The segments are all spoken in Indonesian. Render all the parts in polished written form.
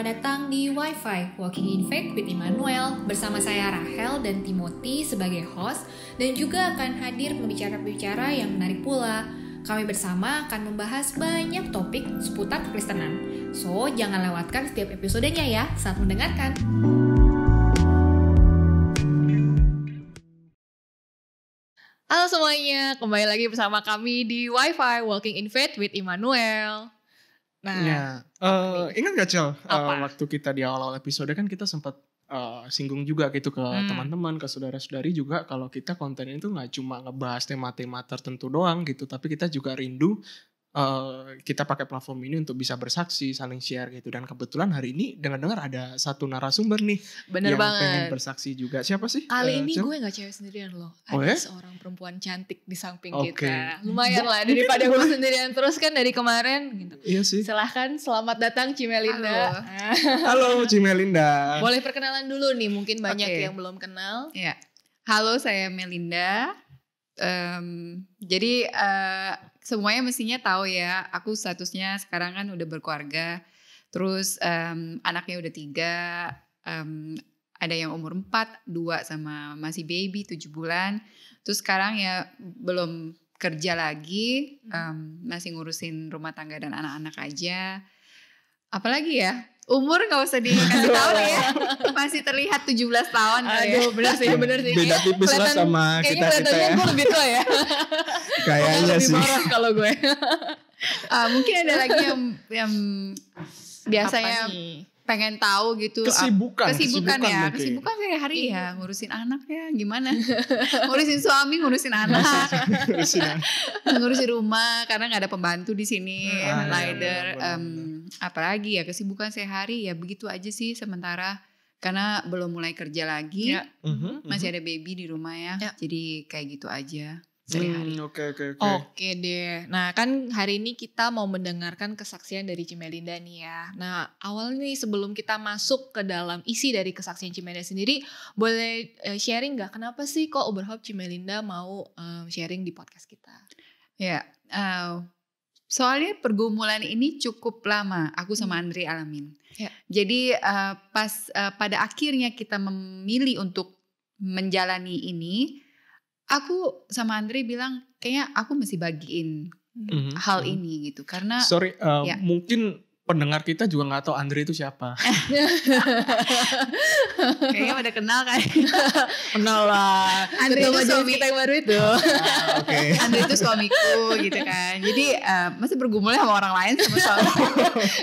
selamat datang di Wi-Fi Walking in Faith with Immanuel. Bersama saya Rahel dan Timothy sebagai host, dan juga akan hadir pembicara-pembicara yang menarik pula. Kami bersama akan membahas banyak topik seputar kekristenan. So, jangan lewatkan setiap episodenya ya saat mendengarkan. Halo semuanya, kembali lagi bersama kami di Wi-Fi Walking in Faith with Immanuel. Nah, ya, ingat gak Cel, Apa? waktu kita di awal-awal episode kan kita sempat singgung juga gitu ke teman-teman, ke saudara-saudari juga, kalau kita konten itu gak cuma ngebahas tema-tema tertentu doang gitu, tapi kita juga rindu kita pakai platform ini untuk bisa bersaksi, saling share gitu. Dan kebetulan hari ini dengar-dengar ada satu narasumber nih bener yang banget. pengen bersaksi juga. Siapa sih? Kali ini Cel? gue gak cewek sendirian loh. Oh Ada ya? seorang perempuan cantik di samping Oke. kita. Lumayan lah daripada gue sendirian terus kan dari kemarin gitu. Iya sih. Silahkan selamat datang Cimelinda. Halo Cimelinda. Boleh perkenalan dulu nih, mungkin banyak Oke. yang belum kenal. Ya, halo saya Melinda. Jadi semuanya mestinya tahu ya, aku statusnya sekarang kan udah berkeluarga. Terus anaknya udah 3, ada yang umur 4, 2 sama masih baby 7 bulan. Terus sekarang ya belum kerja lagi, masih ngurusin rumah tangga dan anak-anak aja. Apalagi ya, umur gak usah dikasih tahu nih ya. Masih terlihat 17 tahun kali ya. Aduh, bener sih. Beda tipis lah sama Kayaknya kita-kita kelihatannya ya. gue lebih tua ya. Kayaknya Lebih sih. marah kalau gue. Mungkin ada lagi yang biasanya Apa nih? pengen tahu gitu. Kesibukan Ya, mungkin. kesibukan sehari-hari ya, ngurusin anak ya gimana. Ngurusin suami, ngurusin anak. Ngurusin rumah karena nggak ada pembantu di sini, Ah, rider. iya, benar. Apalagi ya kesibukan sehari ya begitu aja sih sementara, karena belum mulai kerja lagi. Ya. Masih ada baby di rumah ya. Ya. Jadi kayak gitu aja sehari-hari. Oke. Oke deh. Nah kan hari ini kita mau mendengarkan kesaksian dari Cimelinda nih ya. Nah awal nih sebelum kita masuk ke dalam isi dari kesaksian Cimelinda sendiri, boleh sharing gak kenapa sih kok Oberhaupt Cimelinda mau sharing di podcast kita? Ya, soalnya pergumulan ini cukup lama aku sama Andre alamin. Ya. Jadi pas pada akhirnya kita memilih untuk menjalani ini, aku sama Andre bilang kayaknya aku mesti bagiin hal ini gitu karena Sorry, Ya. mungkin pendengar kita juga nggak tahu Andre itu siapa. kayaknya udah kenal kan. Kenal lah. Andre itu Ketua suami majelis kita yang baru itu. Oke. Andre itu suamiku gitu kan. Jadi masih bergumul sama orang lain sama suami.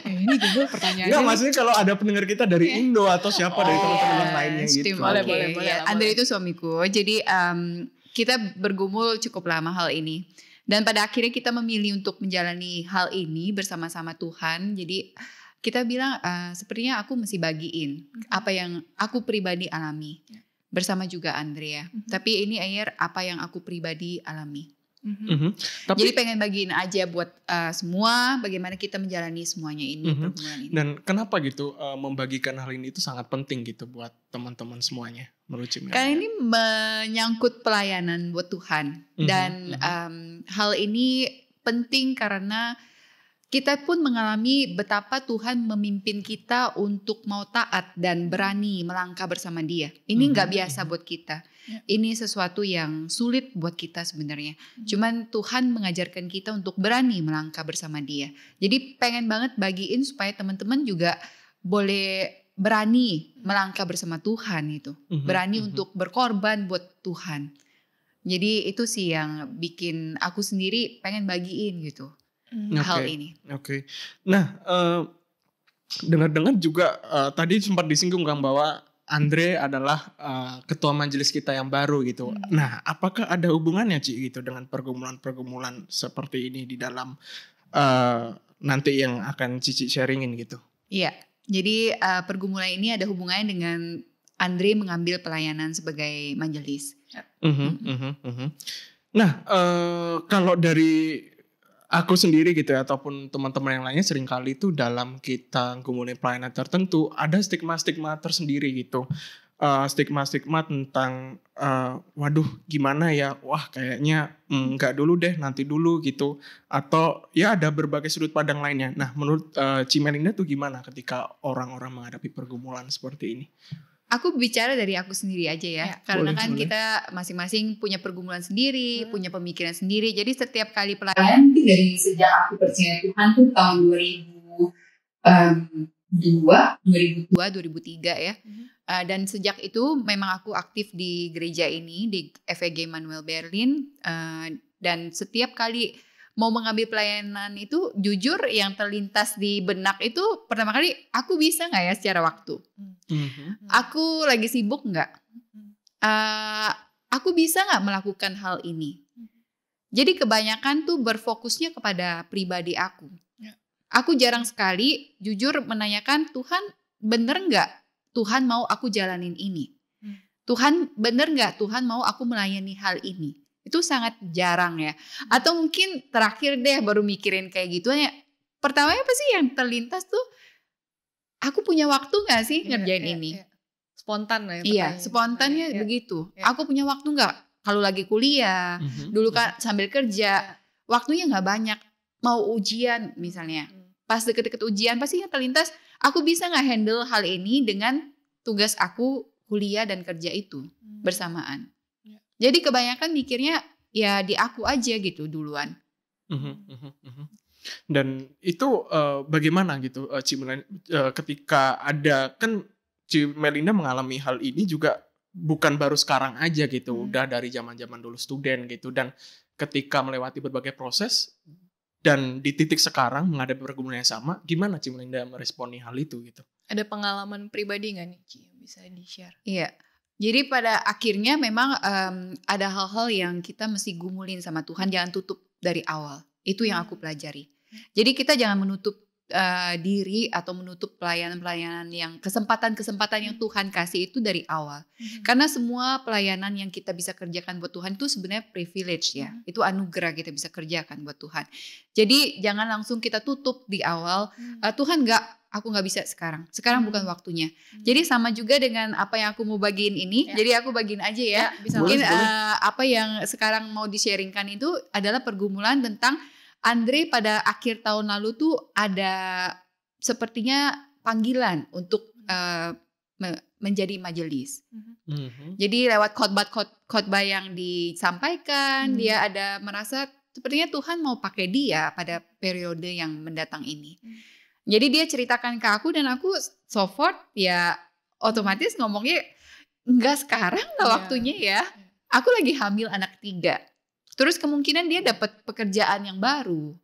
Ini gue pertanyaannya. Enggak, maksudnya kalau ada pendengar kita dari Indo atau siapa dari teman-teman yang lainnya gitu. Steam, Boleh, oke. boleh, Ya, lah, Andre boleh. itu suamiku. Jadi kita bergumul cukup lama hal ini. Dan pada akhirnya kita memilih untuk menjalani hal ini bersama-sama Tuhan. Jadi kita bilang sepertinya aku mesti bagiin apa yang aku pribadi alami. Bersama juga Andrea. Tapi ini apa yang aku pribadi alami. Tapi Jadi pengen bagiin aja buat semua bagaimana kita menjalani semuanya ini. Pergumulan ini. dan kenapa gitu membagikan hal ini itu sangat penting gitu buat teman-teman semuanya menurut Cimelinda? Karena ini menyangkut pelayanan buat Tuhan. Dan hal ini penting karena kita pun mengalami betapa Tuhan memimpin kita untuk mau taat dan berani melangkah bersama Dia. Ini nggak biasa buat kita. Ya. Ini sesuatu yang sulit buat kita sebenarnya. Cuman Tuhan mengajarkan kita untuk berani melangkah bersama Dia. Jadi pengen banget bagiin supaya teman-teman juga boleh berani melangkah bersama Tuhan itu. Berani untuk berkorban buat Tuhan. Jadi itu sih yang bikin aku sendiri pengen bagiin gitu. Hal ini. Oke. Nah, dengar-dengar juga tadi sempat disinggung Kang bahwa Andre adalah ketua majelis kita yang baru gitu. Nah, apakah ada hubungannya Ci gitu dengan pergumulan-pergumulan seperti ini di dalam nanti yang akan Cici sharingin gitu? Iya. Jadi pergumulan ini ada hubungannya dengan Andre mengambil pelayanan sebagai majelis. Nah, kalau dari aku sendiri gitu ya, ataupun teman-teman yang lainnya seringkali itu dalam kita ngomongin pelayanan tertentu ada stigma-stigma tersendiri gitu. stigma-stigma tentang waduh gimana ya, wah kayaknya nggak dulu deh, nanti dulu gitu, atau ya ada berbagai sudut pandang lainnya. Nah menurut Ci Melinda tuh gimana ketika orang-orang menghadapi pergumulan seperti ini? Aku bicara dari aku sendiri aja ya, karena boleh, kan boleh. kita masing-masing punya pergumulan sendiri, punya pemikiran sendiri. Jadi setiap kali pelayanan dari sejak aku percaya Tuhan tuh tahun 2003 ya. Dan sejak itu memang aku aktif di gereja ini, di FEG Manuel Berlin. Dan setiap kali mau mengambil pelayanan itu, jujur yang terlintas di benak itu pertama kali, aku bisa gak ya secara waktu? Aku lagi sibuk gak? Aku bisa gak melakukan hal ini? Jadi kebanyakan tuh berfokusnya kepada pribadi aku. Aku jarang sekali jujur menanyakan, Tuhan bener gak Tuhan mau aku jalanin ini? Tuhan bener gak Tuhan mau aku melayani hal ini? Itu sangat jarang ya. Atau mungkin terakhir deh baru mikirin kayak gitu ya. Pertamanya apa sih yang terlintas tuh, aku punya waktu gak sih ngerjain ini? Spontan lah ya. Iya, spontannya begitu. Aku punya waktu gak? Kalau lagi kuliah, dulu kan sambil kerja, waktunya gak banyak. Mau ujian misalnya, pas deket-deket ujian pasti yang terlintas, aku bisa gak handle hal ini dengan tugas aku kuliah dan kerja itu bersamaan. Jadi kebanyakan mikirnya ya di aku aja gitu duluan. Dan itu bagaimana gitu Ci Melinda, ketika ada, kan Ci Melinda mengalami hal ini juga bukan baru sekarang aja gitu, udah dari zaman-zaman dulu student gitu, dan ketika melewati berbagai proses dan di titik sekarang menghadapi pergumulan yang sama, gimana Ci Melinda meresponi hal itu gitu? Ada pengalaman pribadi gak nih Ci yang bisa di-share? Iya. Jadi pada akhirnya memang ada hal-hal yang kita mesti gumulin sama Tuhan, jangan tutup dari awal. Itu yang aku pelajari. Jadi kita jangan menutup diri atau menutup pelayanan-pelayanan yang kesempatan-kesempatan yang Tuhan kasih itu dari awal. Karena semua pelayanan yang kita bisa kerjakan buat Tuhan itu sebenarnya privilege ya. Itu anugerah kita bisa kerjakan buat Tuhan. Jadi jangan langsung kita tutup di awal. Tuhan aku gak bisa sekarang. Sekarang bukan waktunya. Jadi sama juga dengan apa yang aku mau bagiin ini. Jadi aku bagiin aja ya. Mungkin apa yang sekarang mau di-sharingkan itu adalah pergumulan tentang Andre pada akhir tahun lalu tuh ada sepertinya panggilan untuk menjadi majelis. Jadi lewat khotbah yang disampaikan, dia ada merasa sepertinya Tuhan mau pakai dia pada periode yang mendatang ini. Jadi dia ceritakan ke aku dan aku so forth ya otomatis ngomongnya enggak sekarang gak waktunya ya. Aku lagi hamil anak 3. Terus kemungkinan dia dapat pekerjaan yang baru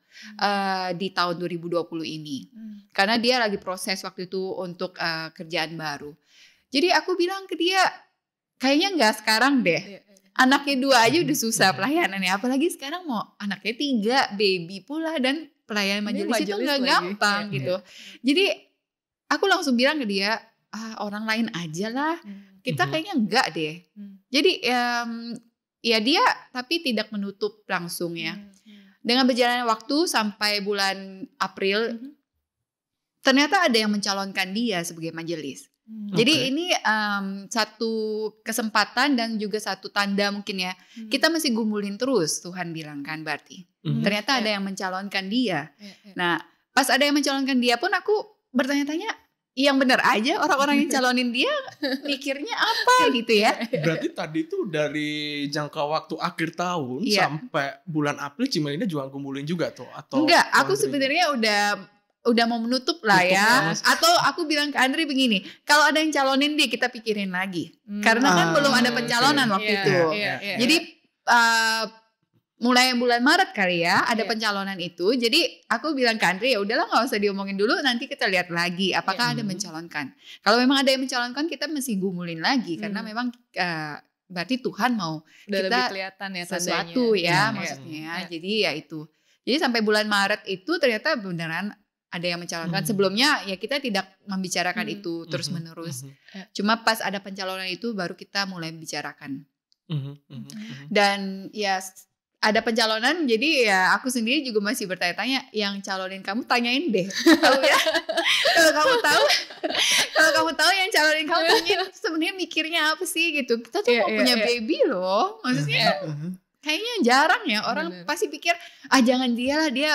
di tahun 2020 ini. Karena dia lagi proses waktu itu untuk kerjaan baru. Jadi aku bilang ke dia, kayaknya gak sekarang deh. Anaknya 2 aja udah susah pelayanannya. Apalagi sekarang mau anaknya 3, baby pula, dan pelayanan majelis itu gak gampang gitu. Jadi aku langsung bilang ke dia, orang lain aja lah. Kita kayaknya enggak deh. Jadi ya dia tapi tidak menutup langsung ya. Dengan berjalannya waktu sampai bulan April, ternyata ada yang mencalonkan dia sebagai majelis. Jadi ini satu kesempatan dan juga satu tanda mungkin ya. Kita masih gumulin terus, Tuhan bilang kan berarti. Ternyata ada yang mencalonkan dia. Nah pas ada yang mencalonkan dia pun aku bertanya-tanya, yang benar aja orang-orang yang calonin dia mikirnya apa gitu ya. Berarti tadi tuh dari jangka waktu akhir tahun sampai bulan April Ci Melinda juga kumpulin juga tuh atau? Enggak, aku sebenarnya udah mau menutup lah ya. Atau aku bilang ke Andre begini, kalau ada yang calonin dia kita pikirin lagi. Karena kan belum ada pencalonan waktu itu. Jadi mulai bulan Maret kali ya ada pencalonan itu. Jadi aku bilang ke Andre, ya udahlah nggak usah diomongin dulu, nanti kita lihat lagi apakah ada mencalonkan. Kalau memang ada yang mencalonkan kita mesti gumulin lagi karena memang berarti Tuhan mau udah kita lebih kelihatan ya sesuatu ya maksudnya. Jadi ya itu. Jadi sampai bulan Maret itu ternyata beneran ada yang mencalonkan. Sebelumnya ya kita tidak membicarakan itu terus menerus. Cuma pas ada pencalonan itu baru kita mulai bicarakan. Dan ya ada pencalonan, jadi ya aku sendiri juga masih bertanya-tanya, yang calonin kamu tanyain deh. Kalau ya, kalau kamu tahu, kalau kamu tahu yang calonin kamu tanyain sebenarnya mikirnya apa sih gitu. Kita tuh mau punya baby loh, maksudnya kayaknya jarang ya orang pasti pikir jangan dia lah, dia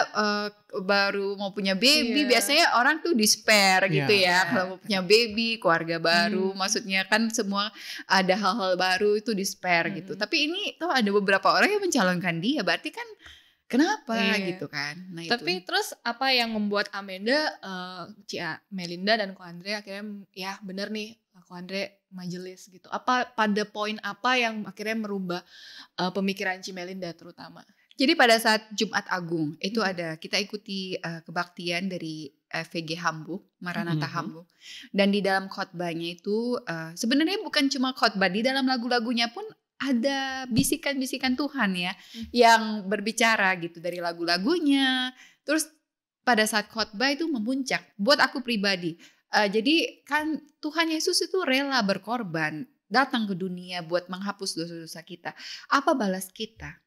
baru mau punya baby. Biasanya orang tuh despair gitu ya kalau mau punya baby, keluarga baru, maksudnya kan semua ada hal-hal baru itu despair gitu. Tapi ini tuh ada beberapa orang yang mencalonkan dia, berarti kan kenapa gitu kan. Nah, tapi itu. Terus apa yang membuat Amanda, Cia Melinda dan Ko Andre akhirnya ya bener nih Ko Andre majelis gitu. Apa pada poin apa yang akhirnya merubah pemikiran Ci Melinda terutama? Jadi pada saat Jumat Agung itu ada kita ikuti kebaktian dari FVG Hamburg, Maranatha Hamburg. Dan di dalam khotbahnya itu sebenarnya bukan cuma khotbah, di dalam lagu-lagunya pun ada bisikan-bisikan Tuhan ya yang berbicara gitu dari lagu-lagunya. Terus pada saat khotbah itu memuncak buat aku pribadi. Jadi kan Tuhan Yesus itu rela berkorban datang ke dunia buat menghapus dosa-dosa kita. Apa balas kita?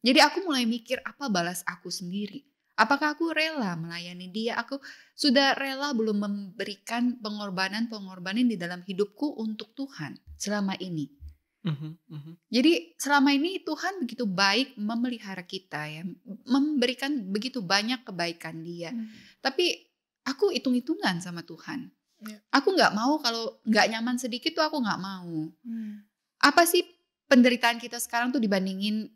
Jadi aku mulai mikir, apa balas aku sendiri? Apakah aku rela melayani dia? Aku sudah rela belum memberikan pengorbanan-pengorbanan di dalam hidupku untuk Tuhan selama ini? Jadi selama ini Tuhan begitu baik memelihara kita ya, memberikan begitu banyak kebaikan dia. Tapi aku hitung-hitungan sama Tuhan. Aku nggak mau kalau nggak nyaman sedikit tuh aku nggak mau. Apa sih penderitaan kita sekarang tuh dibandingin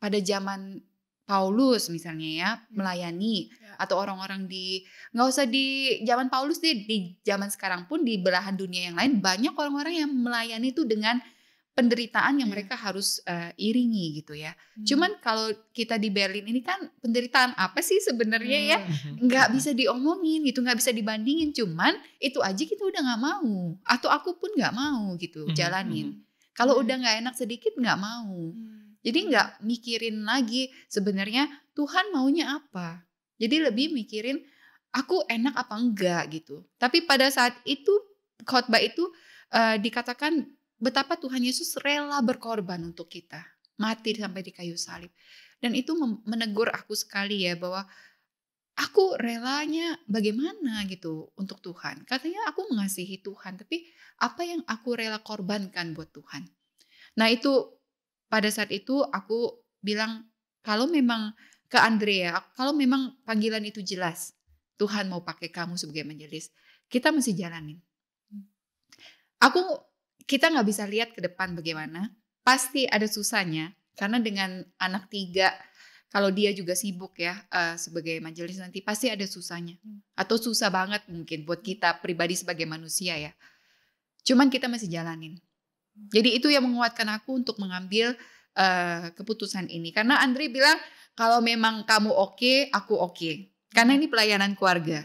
pada zaman Paulus misalnya ya, melayani atau orang-orang nggak usah di zaman Paulus deh, di zaman sekarang pun di belahan dunia yang lain banyak orang-orang yang melayani itu dengan penderitaan yang mereka harus iringi gitu ya. Cuman kalau kita di Berlin ini kan penderitaan apa sih sebenarnya ya, nggak bisa diomongin gitu, nggak bisa dibandingin. Cuman itu aja kita udah nggak mau, atau aku pun nggak mau gitu jalanin. Kalau udah nggak enak sedikit nggak mau. Jadi nggak mikirin lagi sebenarnya Tuhan maunya apa. Jadi lebih mikirin aku enak apa enggak gitu. Tapi pada saat itu khotbah itu dikatakan betapa Tuhan Yesus rela berkorban untuk kita. Mati sampai di kayu salib. Dan itu menegur aku sekali ya bahwa aku relanya bagaimana gitu untuk Tuhan. Katanya aku mengasihi Tuhan. Tapi apa yang aku rela korbankan buat Tuhan. Nah itu pada saat itu aku bilang kalau memang ke Andrea, kalau memang panggilan itu jelas. Tuhan mau pakai kamu sebagai majelis. Kita mesti jalanin. Kita nggak bisa lihat ke depan bagaimana. Pasti ada susahnya. Karena dengan anak 3, kalau dia juga sibuk ya sebagai majelis nanti, pasti ada susahnya. Atau susah banget mungkin buat kita pribadi sebagai manusia ya. Cuman kita masih jalanin. Jadi itu yang menguatkan aku untuk mengambil keputusan ini. Karena Andre bilang, kalau memang kamu oke, aku oke. Karena ini pelayanan keluarga,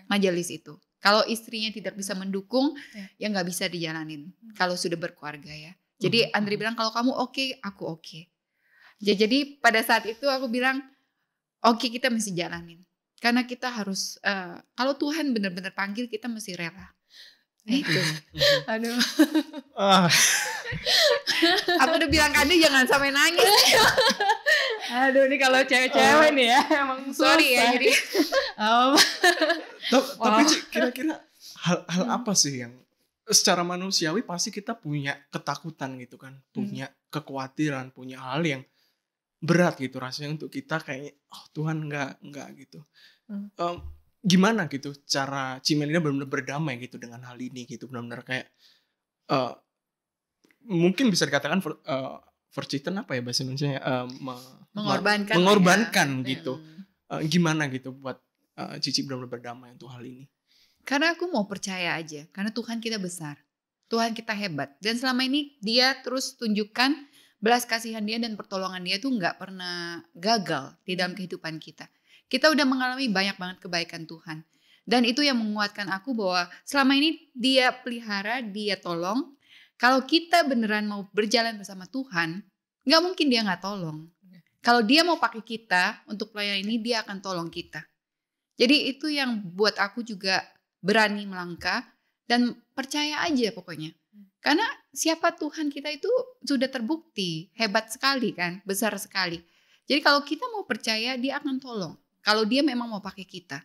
majelis itu. Kalau istrinya tidak bisa mendukung, ya nggak bisa dijalanin. Kalau sudah berkeluarga ya. Jadi Andri bilang kalau kamu oke, aku oke. Jadi pada saat itu aku bilang, oke kita mesti jalanin. Karena kita harus, kalau Tuhan benar-benar panggil kita mesti rela. Itu. Aduh. Aku udah bilang kan dia jangan sampai nangis. Aduh ini kalau cewek-cewek nih ya emang sorry ya jadi. Tapi kira-kira hal apa sih yang secara manusiawi pasti kita punya ketakutan gitu kan, punya kekhawatiran, punya hal yang berat gitu rasanya untuk kita kayak Tuhan enggak gitu. Gimana gitu cara Ci Melinda benar-benar berdamai gitu dengan hal ini gitu, benar-benar kayak mungkin bisa dikatakan verciten apa ya bahasa Indonesia mengorbankan ya. Gitu. Gimana gitu buat Cici benar-benar berdamai untuk hal ini? Karena aku mau percaya aja, karena Tuhan kita besar, Tuhan kita hebat, dan selama ini Dia terus tunjukkan belas kasihan Dia dan pertolongan Dia tuh nggak pernah gagal di dalam kehidupan kita. Kita udah mengalami banyak banget kebaikan Tuhan, dan itu yang menguatkan aku bahwa selama ini Dia pelihara, Dia tolong. Kalau kita beneran mau berjalan bersama Tuhan, nggak mungkin Dia nggak tolong. Kalau Dia mau pakai kita untuk pelayanan ini, Dia akan tolong kita. Jadi itu yang buat aku juga berani melangkah dan percaya aja pokoknya. Karena siapa Tuhan kita itu sudah terbukti, hebat sekali kan, besar sekali. Jadi kalau kita mau percaya, dia akan tolong. Kalau dia memang mau pakai kita.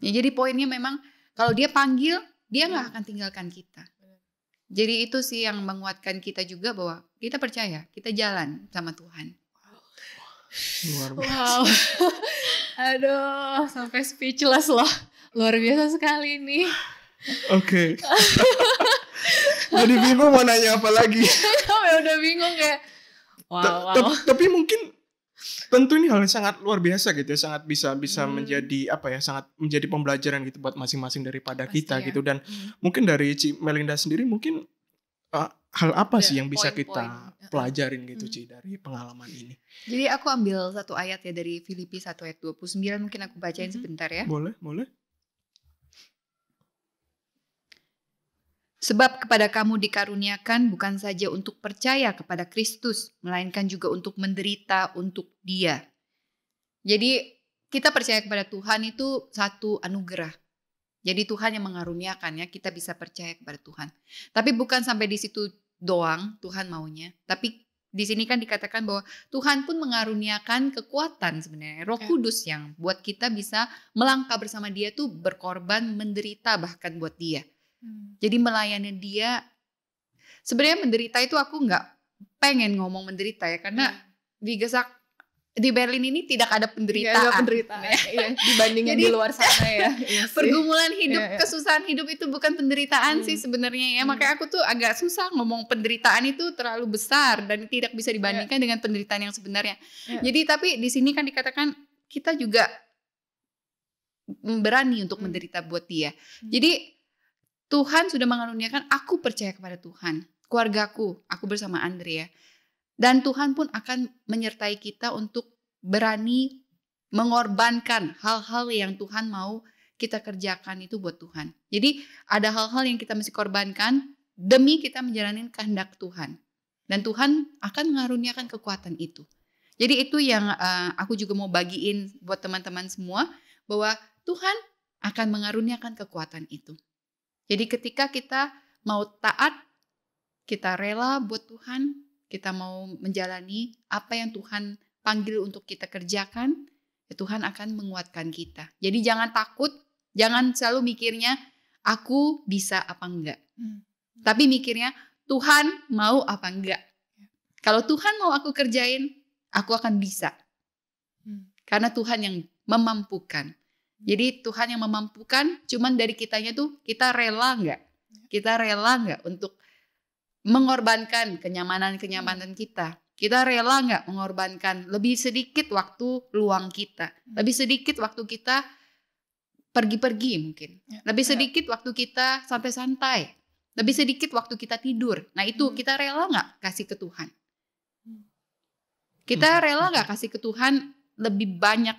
Ya, jadi poinnya memang kalau dia panggil, dia nggak akan tinggalkan kita. Jadi itu sih yang menguatkan kita juga bahwa kita percaya, kita jalan sama Tuhan. Luar biasa. Wow. Aduh, sampai speechless loh. Luar biasa sekali nih. Oke. Jadi bingung mau nanya apa lagi. Sampai udah bingung kayak wow. Tapi mungkin tentu ini hal yang sangat luar biasa gitu ya, sangat bisa menjadi apa ya, sangat menjadi pembelajaran gitu buat masing-masing daripada Pasti kita ya. gitu. Dan mungkin dari Ci Melinda sendiri mungkin hal apa sih yang bisa poin-poin. kita pelajarin gitu Ci dari pengalaman ini? Jadi aku ambil satu ayat ya dari Filipi 1 ayat 29, mungkin aku bacain sebentar ya. Boleh? Sebab kepada kamu dikaruniakan bukan saja untuk percaya kepada Kristus, melainkan juga untuk menderita untuk Dia. Jadi kita percaya kepada Tuhan itu satu anugerah. Jadi Tuhan yang mengaruniakan ya, kita bisa percaya kepada Tuhan. Tapi bukan sampai di situ doang Tuhan maunya. Tapi di sini kan dikatakan bahwa Tuhan pun mengaruniakan kekuatan sebenarnya. Roh Kudus yang buat kita bisa melangkah bersama Dia tuh berkorban, menderita bahkan buat Dia. Jadi melayani Dia. Sebenarnya menderita itu aku nggak pengen ngomong menderita ya, karena di Berlin ini tidak ada penderitaan. Ada penderitaan ya, dibandingin Jadi, di luar sana ya. Iya sih. Pergumulan hidup, Iya. kesusahan hidup itu bukan penderitaan sih sebenarnya ya. Makanya aku tuh agak susah ngomong penderitaan itu terlalu besar dan tidak bisa dibandingkan dengan penderitaan yang sebenarnya. Jadi tapi di sini kan dikatakan kita juga berani untuk menderita buat Dia. Jadi Tuhan sudah mengaruniakan, aku percaya kepada Tuhan, keluargaku, aku bersama Andrea. Dan Tuhan pun akan menyertai kita untuk berani mengorbankan hal-hal yang Tuhan mau kita kerjakan itu buat Tuhan. Jadi ada hal-hal yang kita mesti korbankan demi kita menjalani kehendak Tuhan. Dan Tuhan akan mengaruniakan kekuatan itu. Jadi itu yang aku juga mau bagiin buat teman-teman semua, bahwa Tuhan akan mengaruniakan kekuatan itu. Jadi ketika kita mau taat, kita rela buat Tuhan, kita mau menjalani apa yang Tuhan panggil untuk kita kerjakan, ya Tuhan akan menguatkan kita. Jadi jangan takut, jangan selalu mikirnya aku bisa apa enggak. Tapi mikirnya Tuhan mau apa enggak. Kalau Tuhan mau aku kerjain, aku akan bisa. Karena Tuhan yang memampukan. Jadi Tuhan yang memampukan, cuman dari kitanya tuh kita rela nggak? Kita rela nggak untuk mengorbankan kenyamanan-kenyamanan kita? Kita rela nggak mengorbankan lebih sedikit waktu luang kita? Lebih sedikit waktu kita pergi-pergi mungkin. Lebih sedikit waktu kita santai-santai. Lebih sedikit waktu kita tidur. Nah itu kita rela nggak kasih ke Tuhan? Kita rela nggak kasih ke Tuhan lebih banyak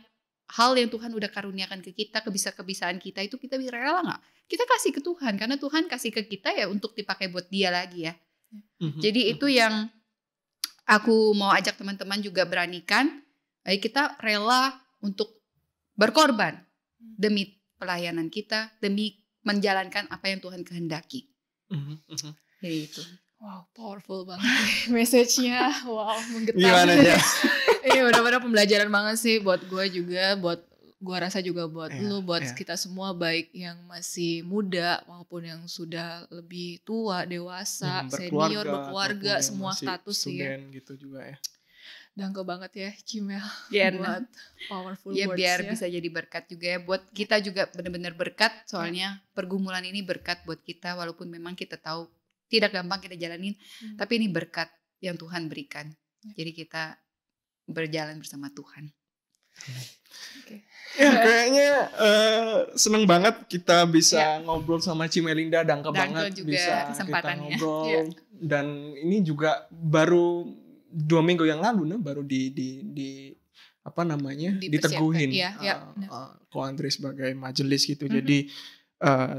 hal yang Tuhan udah karuniakan ke kita, kebisaan kita itu kita rela nggak? Kita kasih ke Tuhan, karena Tuhan kasih ke kita ya untuk dipakai buat Dia lagi ya. Jadi itu yang aku mau ajak teman-teman juga beranikan. Kita rela untuk berkorban demi pelayanan kita, demi menjalankan apa yang Tuhan kehendaki. Jadi itu. Wow, powerful banget message-nya. Wow, menggetar. Gimana aja? Ini benar-benar pembelajaran banget sih buat gue juga, buat gue rasa juga buat lu, buat kita semua, baik yang masih muda maupun yang sudah lebih tua, dewasa, senior, berkeluarga, semua status sih ya. Gitu juga ya. Dangkel banget ya Cimel Biar buat powerful ya words biar ya. bisa jadi berkat juga ya buat kita juga, benar-benar berkat. Soalnya pergumulan ini berkat buat kita, walaupun memang kita tahu tidak gampang kita jalanin, tapi ini berkat yang Tuhan berikan. Jadi kita berjalan bersama Tuhan. Ya kayaknya seneng banget kita bisa ngobrol sama Ci Melinda, dangke banget juga bisa kesempatannya. kita ngobrol. Dan ini juga baru 2 minggu yang lalu baru di apa namanya, diteguhin Ko Andre sebagai majelis gitu. Jadi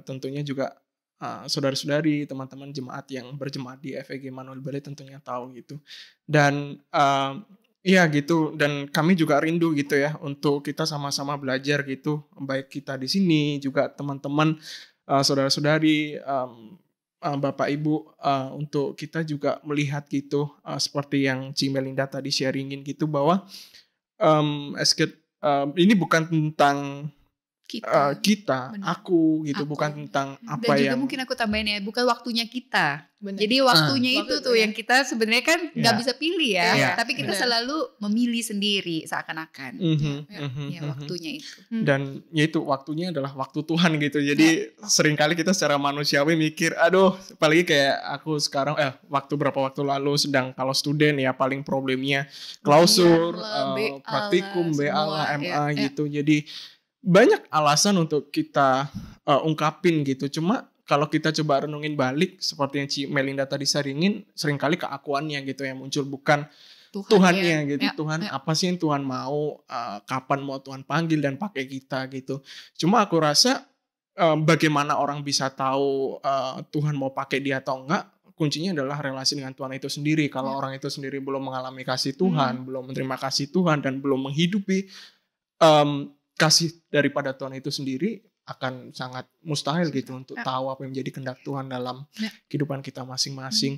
tentunya juga saudara-saudari, teman-teman jemaat yang berjemaat di FEG Immanuel Bali tentunya tahu gitu. Dan iya gitu, dan kami juga rindu gitu ya untuk kita sama-sama belajar gitu, baik kita di sini juga teman-teman saudara-saudari Bapak Ibu untuk kita juga melihat gitu seperti yang Ci Melinda tadi sharingin gitu bahwa ini bukan tentang kita, Benar. aku gitu, Aku. bukan tentang Dan apa juga yang mungkin aku tambahin ya, bukan waktunya kita. Benar. Jadi waktunya itu Waktu- tuh yang kita sebenarnya kan nggak Ya. bisa pilih ya, Ya. tapi kita Benar. selalu memilih sendiri seakan-akan. Ya waktunya itu. Dan ya itu waktunya adalah waktu Tuhan gitu. Jadi seringkali kita secara manusiawi mikir, aduh, apalagi kayak aku sekarang waktu berapa waktu lalu sedang kalau student ya paling problemnya klausur, BA lah, praktikum, BA lah, semua, MA ya. gitu. Jadi banyak alasan untuk kita ungkapin gitu. Cuma kalau kita coba renungin balik seperti yang Ci Melinda tadi sharingin, seringkali keakuannya gitu yang muncul, bukan Tuhannya gitu. Ya, Tuhan ya. apa sih yang Tuhan mau, kapan mau Tuhan panggil dan pakai kita gitu. Cuma aku rasa bagaimana orang bisa tahu Tuhan mau pakai dia atau enggak, kuncinya adalah relasi dengan Tuhan itu sendiri. Kalau orang itu sendiri belum mengalami kasih Tuhan, belum menerima kasih Tuhan, dan belum menghidupi kasih daripada Tuhan itu sendiri, akan sangat mustahil gitu untuk tahu apa yang menjadi kehendak Tuhan dalam kehidupan kita masing-masing.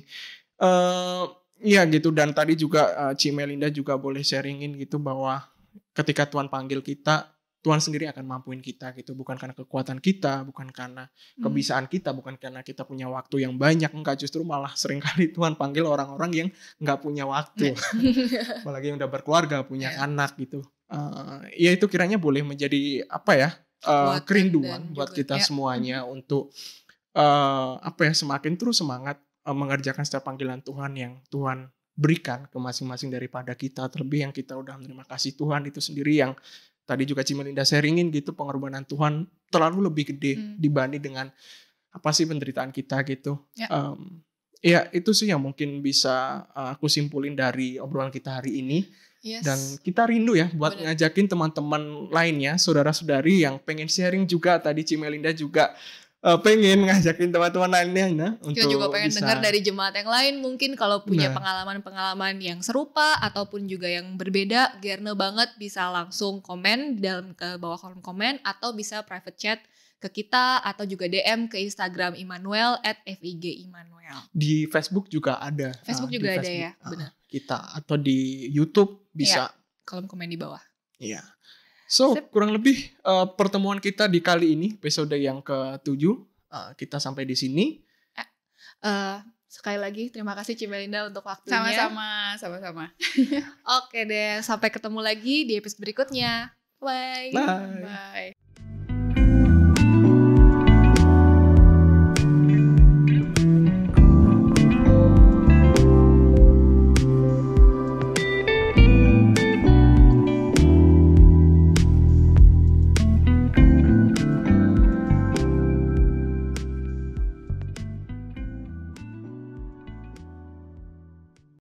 Ya gitu, dan tadi juga Ci Melinda juga boleh sharingin gitu bahwa ketika Tuhan panggil kita, Tuhan sendiri akan mampuin kita gitu, bukan karena kekuatan kita, bukan karena kebisaan kita, bukan karena kita punya waktu yang banyak, enggak, justru malah seringkali Tuhan panggil orang-orang yang enggak punya waktu, apalagi yang udah berkeluarga, punya anak gitu. Ya itu kiranya boleh menjadi apa ya, kerinduan buat kita semuanya untuk semakin terus semangat mengerjakan setiap panggilan Tuhan yang Tuhan berikan ke masing-masing daripada kita, terlebih yang kita udah menerima kasih Tuhan itu sendiri, yang tadi juga Ci Melinda sharingin gitu, pengorbanan Tuhan terlalu lebih gede dibanding dengan apa sih penderitaan kita gitu. Ya itu sih yang mungkin bisa aku simpulin dari obrolan kita hari ini. Dan kita rindu ya buat ngajakin teman-teman lainnya, saudara-saudari yang pengen sharing juga. Tadi Ci Melinda juga pengen ngajakin teman-teman lainnya untuk kita juga pengen bisa dengar dari jemaat yang lain, mungkin kalau punya pengalaman-pengalaman yang serupa ataupun juga yang berbeda, gerne banget bisa langsung komen dalam ke bawah kolom komen, atau bisa private chat ke kita, atau juga DM ke Instagram Immanuel @FIG_Immanuel. Di Facebook juga ada. Facebook juga ada ya, benar. Kita atau di YouTube bisa. Kolom komen di bawah. Iya. So kurang lebih pertemuan kita di kali ini, episode yang ke-7 kita sampai di sini. Sekali lagi terima kasih Ci Melinda untuk waktunya. Sama-sama. Oke deh, sampai ketemu lagi di episode berikutnya. Bye. Bye. Bye.